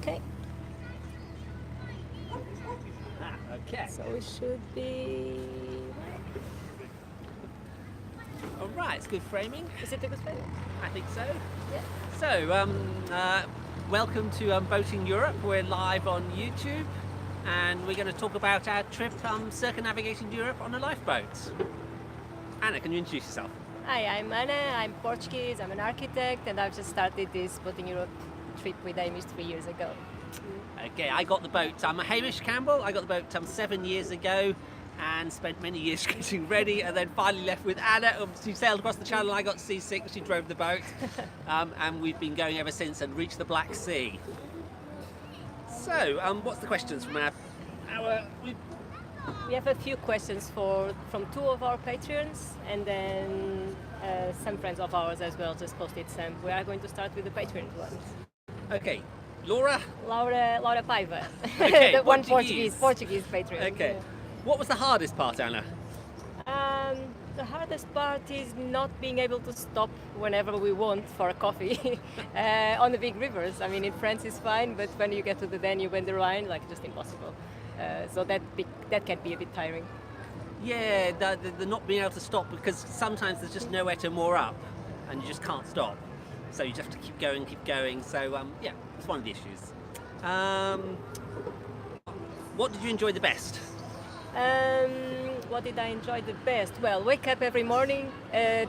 Okay. Okay. So it should be. All right, it's good framing. Is it a good framing? I think so. Yeah. So, welcome to Boating Europe. We're live on YouTube, and we're going to talk about our trip circumnavigating Europe on a lifeboat. Anna, can you introduce yourself? Hi, I'm Anna. I'm Portuguese. I'm an architect, and I've just started this Boatingeurope trip with Amish 3 years ago. Okay, I got the boat. I'm Hamish Campbell. I got the boat 7 years ago and spent many years getting ready, and then finally left with Anna. She sailed across the channel, I got seasick, she drove the boat, and we've been going ever since and reached the Black Sea. So, what's the questions from our We have a few questions from two of our patrons, and then some friends of ours as well just posted some. We are going to start with the patron ones. Okay, Laura? Laura Paiva, Okay, the one Portuguese. Portuguese patron. Okay. Yeah. What was the hardest part, Anna? The hardest part is not being able to stop whenever we want for a coffee on the big rivers. I mean, in France it's fine, but when you get to the Danube and the Rhine, like, just impossible. So that can be a bit tiring. Yeah, the not being able to stop, because sometimes there's just nowhere to moor up and you just can't stop. So you just have to keep going. So, yeah, it's one of the issues. What did you enjoy the best? What did I enjoy the best? Well, wake up every morning,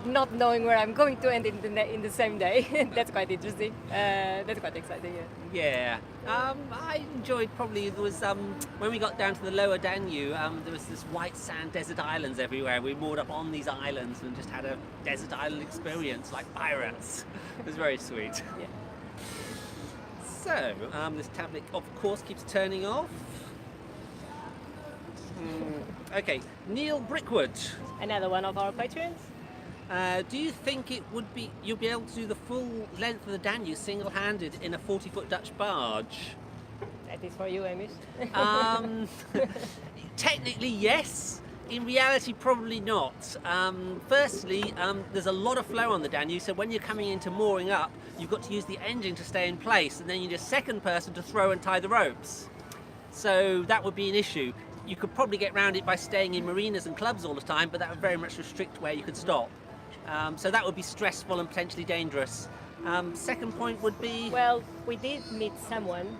not knowing where I'm going to end in the same day. That's quite interesting. That's quite exciting. Yeah. I enjoyed probably, there was, when we got down to the lower Danube, there was this white sand desert islands everywhere. We moored up on these islands and just had a desert island experience like pirates. It was very sweet. Yeah. So, this tablet of course keeps turning off. Okay, Neil Brickwood. Another one of our patrons. Do you think you'll be able to do the full length of the Danube single-handed in a 40-foot Dutch barge? That is for you, Amish. Technically, yes. In reality, probably not. Firstly, there's a lot of flow on the Danube, so when you're coming into mooring up, you've got to use the engine to stay in place, and then you need a second person to throw and tie the ropes. So that would be an issue. You could probably get around it by staying in marinas and clubs all the time, but that would very much restrict where you could stop. So that would be stressful and potentially dangerous. Second point would be... Well, we did meet someone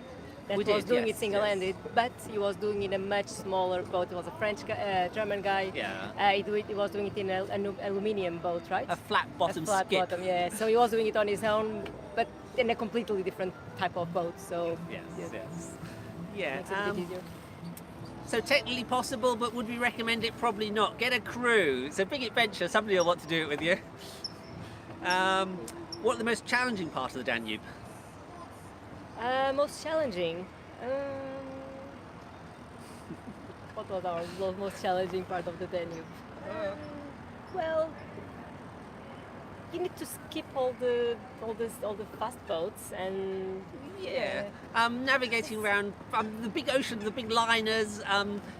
that was doing it single-handed, but he was doing it in a much smaller boat. It was a French German guy. Yeah. He was doing it in an aluminium boat, right? A flat-bottom skip. skip. Bottom, yeah. So he was doing it on his own, but in a completely different type of boat. So yes. Yeah. Makes it a bit easier. So technically possible, but would we recommend it? Probably not. Get a crew. It's a big adventure. Somebody will want to do it with you. What are the most challenging part of the Danube? Most challenging. What was our most challenging part of the Danube? Well, you need to skip all the fast boats and navigating around the big ocean, the big liners.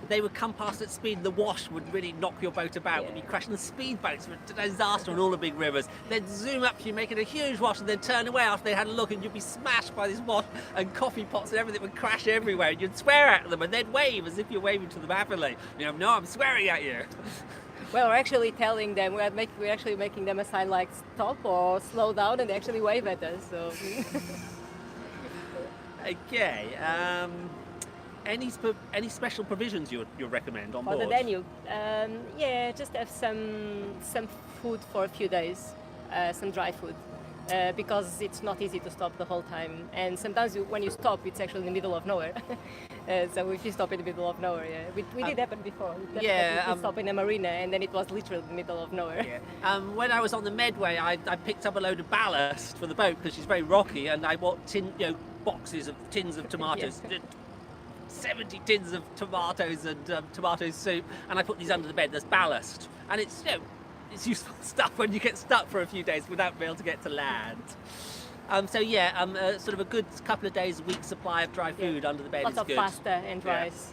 They would come past at speed. The wash would really knock your boat about. Would be crashing. The speedboats were a disaster on all the big rivers. They'd zoom up to you, making a huge wash, and then turn away after they had a look, and you'd be smashed by this wash, and coffee pots and everything would crash everywhere. And you'd swear at them, and they'd wave as if you're waving to them happily. No, I'm swearing at you. Well, we're actually telling them, we're actually making them a sign like stop or slow down, and they actually wave at us. So. Okay. Any special provisions you recommend on board? For the Danube, just have some food for a few days, some dry food, because it's not easy to stop the whole time. And sometimes when you stop, it's actually in the middle of nowhere. So if you stop in the middle of nowhere, we did happen before. We stop in a marina, and then it was literally the middle of nowhere. Yeah. When I was on the Medway, I picked up a load of ballast for the boat because she's very rocky, and I bought boxes of tins of tomatoes. 70 tins of tomatoes and tomato soup, and I put these under the bed. There's ballast, and it's it's useful stuff when you get stuck for a few days without being able to get to land. Sort of a good couple of days a week supply of dry food under the bed Lots is good. Lots of pasta and rice.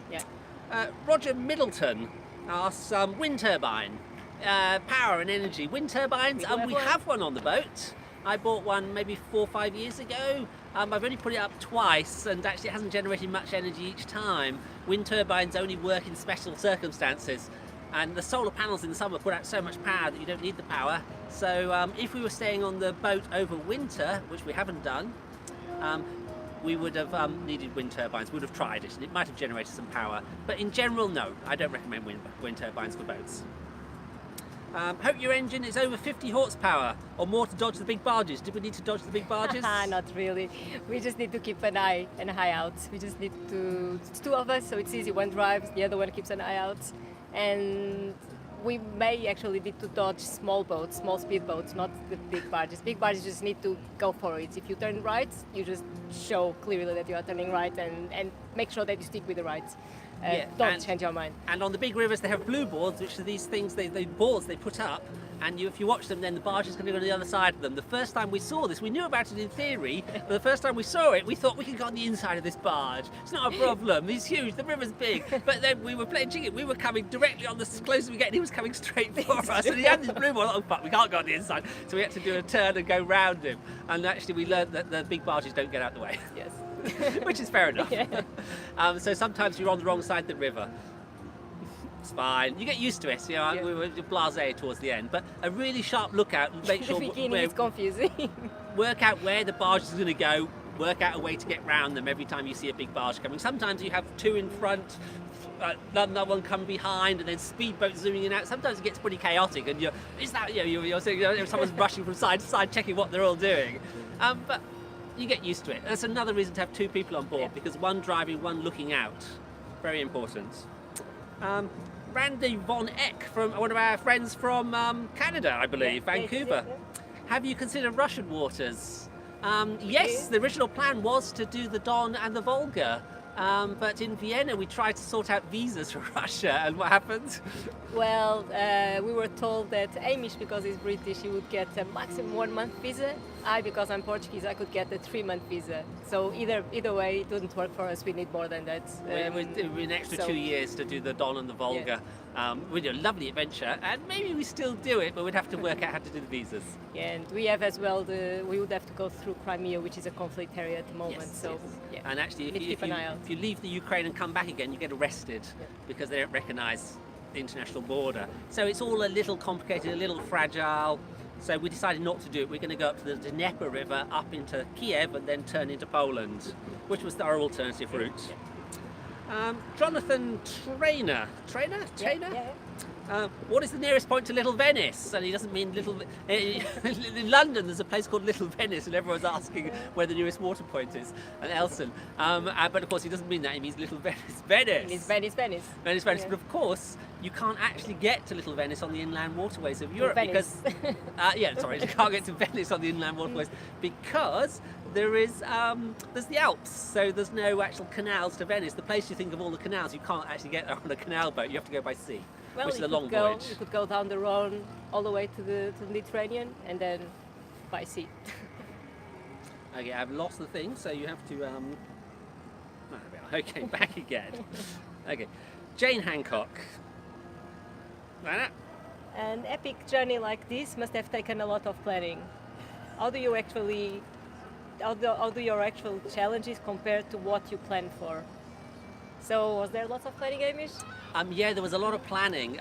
Roger Middleton asks wind turbine, power and energy. Wind turbines, we have one on the boat. I bought one maybe 4 or 5 years ago. I've only put it up twice, and actually it hasn't generated much energy each time. Wind turbines only work in special circumstances, and the solar panels in the summer put out so much power that you don't need the power. So if we were staying on the boat over winter, which we haven't done, we would have needed wind turbines. We would have tried it, and it might have generated some power. But in general, no, I don't recommend wind turbines for boats. Hope your engine is over 50 horsepower or more to dodge the big barges. Did we need to dodge the big barges? Not really. We just need to keep an eye out. We just need to. It's two of us, so it's easy. One drives, the other one keeps an eye out, and we may actually need to dodge small boats, small speed boats, not the big barges. Big barges just need to go for it. If you turn right, you just show clearly that you are turning right, and make sure that you stick with the right. Don't change your mind. And on the big rivers, they have blue boards, which are these things, they boards they put up, and if you watch them, then the barge is going to go on the other side of them. The first time we saw this, we knew about it in theory, but the first time we saw it, we thought we could go on the inside of this barge. It's not a problem. It's huge. The river's big. But then we were playing chicken. We were coming directly on the closer we get, and he was coming straight for us. And he had this blue board. Oh, fuck, we can't go on the inside. So we had to do a turn and go round him. And actually, we learned that the big barges don't get out the way. Yes. Which is fair enough. Yeah. So sometimes you're on the wrong side of the river. It's fine. You get used to it. You know, we were blasé towards the end, but a really sharp lookout and make sure the beginning is confusing. Work out where the barge is going to go. Work out a way to get round them every time you see a big barge coming. Sometimes you have two in front, another one come behind, and then speedboats zooming in and out. Sometimes it gets pretty chaotic, and you're saying, someone's rushing from side to side, checking what they're all doing. But you get used to it. That's another reason to have two people on board, because one driving, one looking out. Very important. Randy Von Eck, from one of our friends from Canada, I believe, Vancouver. Have you considered Russian waters? Yes, the original plan was to do the Don and the Volga. But in Vienna, we tried to sort out visas for Russia, and what happened? Well, we were told that Amish, because he's British, he would get a maximum 1 month visa. I, because I'm Portuguese, I could get a 3-month visa. So either way, it wouldn't work for us. We need more than that. It would be an extra 2 years to do the Don and the Volga. We'd do a lovely adventure, and maybe we still do it, but we'd have to work out how to do the visas. Yeah, and we have as well, we would have to go through Crimea, which is a conflict area at the moment. Yes. And actually, if you leave the Ukraine and come back again, you get arrested because they don't recognise the international border. So it's all a little complicated, a little fragile. So we decided not to do it. We're going to go up to the Dnieper River, up into Kiev, and then turn into Poland, which was our alternative route. Jonathan Trainer? What is the nearest point to Little Venice? And he doesn't mean Little... in London, there's a place called Little Venice, and everyone's asking where the nearest water point is, and Elson. But of course, he doesn't mean that. He means Little Venice. Venice! It's Venice. Venice. But of course, you can't actually get to Little Venice on the inland waterways of Europe because... you can't get to Venice on the inland waterways because there's the Alps, so there's no actual canals to Venice. The place you think of all the canals, you can't actually get there on a canal boat. You have to go by sea. Well, which is a long voyage. You could go down the Rhone all the way to the Mediterranean and then by sea. Okay, I've lost the thing, so you have to. Okay, back again. Okay, Jane Hancock. An epic journey like this must have taken a lot of planning. How do your actual challenges compare to what you planned for? So, was there lots of planning, Amish? Yeah, there was a lot of planning.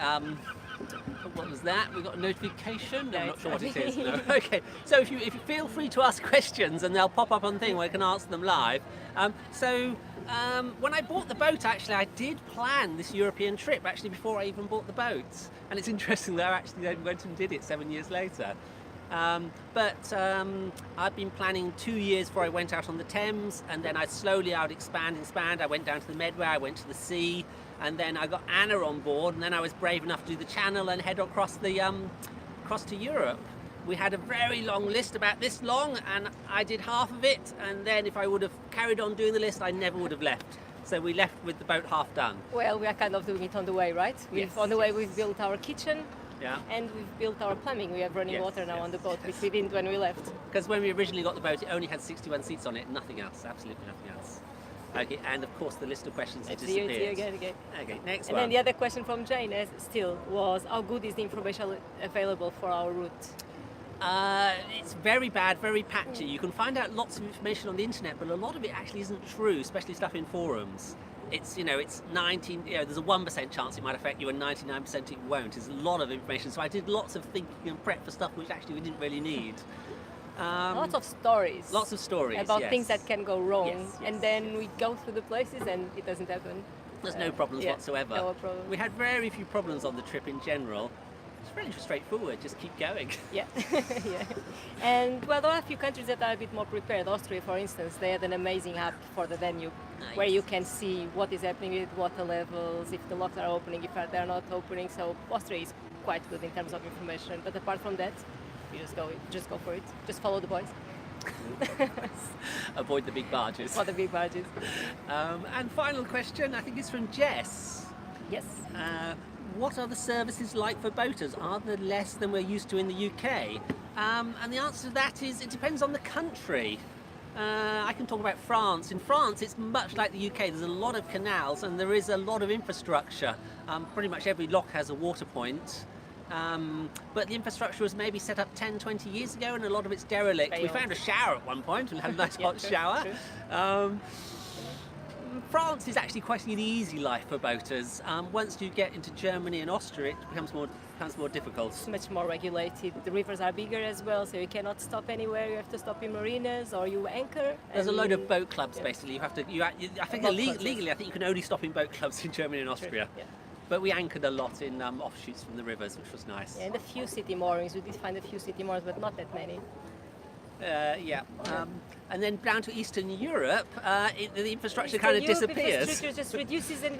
What was that? We got a notification? No, I'm not sure what it is. No. Okay, so if you feel free to ask questions, and they'll pop up on the thing where I can answer them live. When I bought the boat, actually, I did plan this European trip actually before I even bought the boat. And it's interesting that I actually then went and did it 7 years later. I've been planning 2 years before I went out on the Thames, and then I would expand. I went down to the Medway, I went to the sea, and then I got Anna on board, and then I was brave enough to do the Channel and head across to Europe. We had a very long list, about this long, and I did half of it, and then if I would have carried on doing the list, I never would have left. So we left with the boat half done. Well, we are kind of doing it on the way, right? On the way we've built our kitchen. Yeah. And we've built our plumbing. We have running water now on the boat, which we didn't when we left. Because when we originally got the boat, it only had 61 seats on it, nothing else, absolutely nothing else. Okay, and of course the list of questions has disappeared. Again. Okay, next one. And then the other question from Jane was, how good is the information available for our route? It's very bad, very patchy. You can find out lots of information on the internet, but a lot of it actually isn't true, especially stuff in forums. It's, it's 19, there's a 1% chance it might affect you and 99% it won't. There's a lot of information. So I did lots of thinking and prep for stuff which actually we didn't really need. Lots of stories. Lots of stories about yes. things that can go wrong, Yes. and then we go through the places and it doesn't happen. There's no problems whatsoever. No problem. We had very few problems on the trip in general. It's really straightforward, just keep going. Yeah, yeah. And well, there are a few countries that are a bit more prepared. Austria, for instance, they had an amazing app for the Danube, where you can see what is happening with water levels, if the locks are opening, if they're not opening. So Austria is quite good in terms of information. But apart from that, you just go for it. Just follow the boys. Avoid the big barges. For the big barges. And final question, I think it's from Jess. Yes. What are the services like for boaters? Are there less than we're used to in the UK? And the answer to that is it depends on the country. I can talk about France. In France, it's much like the UK. There's a lot of canals and there is a lot of infrastructure. Pretty much every lock has a water point. But the infrastructure was maybe set up 10, 20 years ago and a lot of it's derelict. We found a shower at one point and had a nice hot shower. True. France is actually quite an easy life for boaters. Once you get into Germany and Austria, it becomes more difficult. It's much more regulated. The rivers are bigger as well, so you cannot stop anywhere. You have to stop in marinas or you anchor. There's a load of boat clubs basically. You have to. I think legally, I think you can only stop in boat clubs in Germany and Austria. Yeah. But we anchored a lot in offshoots from the rivers, which was nice. Yeah, and a few city moorings. We did find a few city moorings, but not that many. And then down to Eastern Europe, the infrastructure kind of disappears. The infrastructure just reduces and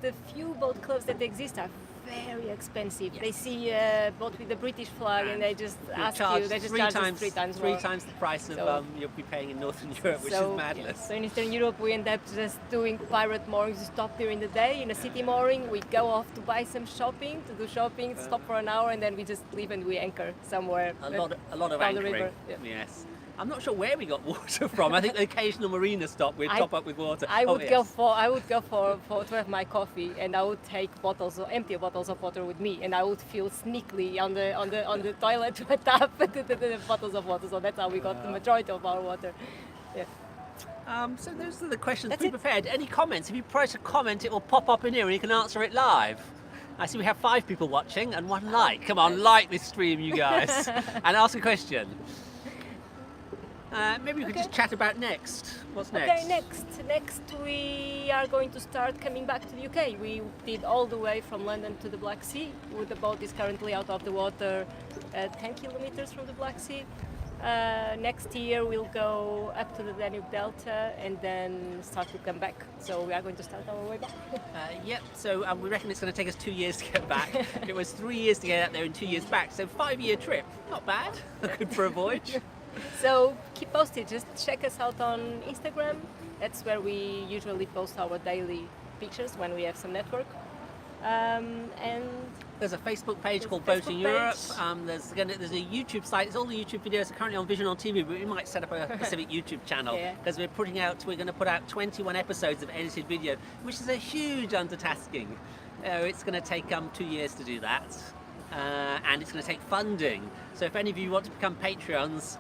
the few boat clubs that exist are very expensive. Yes. They see a boat with the British flag and they just charge three times the price of you'll be paying in Northern Europe, which is madness. Yeah. So in Eastern Europe, we end up just doing pirate moorings. We stop during the day in a city mooring. We go off to buy some shopping, stop for an hour, and then we just leave and we anchor somewhere. A lot of down anchoring. the river. Yeah. Yes. I'm not sure where we got water from. I think the occasional marina stop we'd top up with water. I would go to have my coffee, and I would take empty bottles of water with me, and I would feel sneakily on the toilet to tap the bottles of water. So that's how we got the majority of our water. Yeah. So those are the questions pre-prepared. Any comments? If you press a comment, it will pop up in here, and you can answer it live. I see we have 5 people watching and 1 like. Come on, like this stream, you guys, and ask a question. Maybe we could just chat about next. What's next? Okay, next we are going to start coming back to the UK. We did all the way from London to the Black Sea. The boat is currently out of the water 10 kilometers from the Black Sea. Next year we'll go up to the Danube Delta and then start to come back. So we are going to start our way back. Yep, so we reckon it's going to take us 2 years to get back. It was 3 years to get out there and 2 years back, so 5-year trip. Not bad, good for a voyage. So keep posted, just check us out on Instagram. That's where we usually post our daily pictures when we have some network. And there's a Facebook page called Boating Europe. There's a YouTube site. It's all the YouTube videos are currently on Vision on TV, but we might set up a specific YouTube channel because we're going to put out 21 episodes of edited video, which is a huge undertaking. It's going to take 2 years to do that, and it's going to take funding. So if any of you want to become Patreons,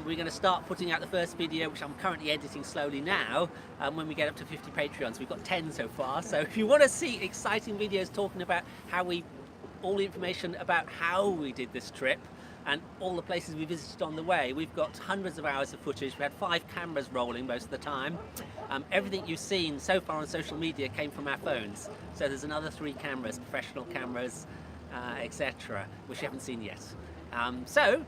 we're going to start putting out the first video, which I'm currently editing slowly now, when we get up to 50 Patreons. We've got 10 so far, so if you want to see exciting videos talking about all the information about how we did this trip and all the places we visited on the way, we've got hundreds of hours of footage. We had 5 cameras rolling most of the time. Everything you've seen so far on social media came from our phones, so there's another 3 cameras, professional cameras, etc., which you haven't seen yet. So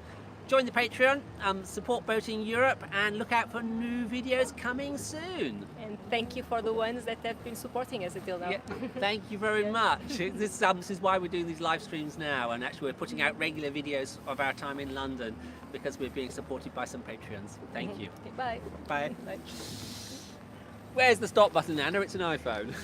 join the Patreon, support Boating Europe, and look out for new videos coming soon. And thank you for the ones that have been supporting us until now. Yeah, thank you very much. This is why we're doing these live streams now, and actually we're putting out regular videos of our time in London because we're being supported by some Patreons. Thank you. Okay, bye. Bye. Bye. Where's the stop button, Anna? It's an iPhone.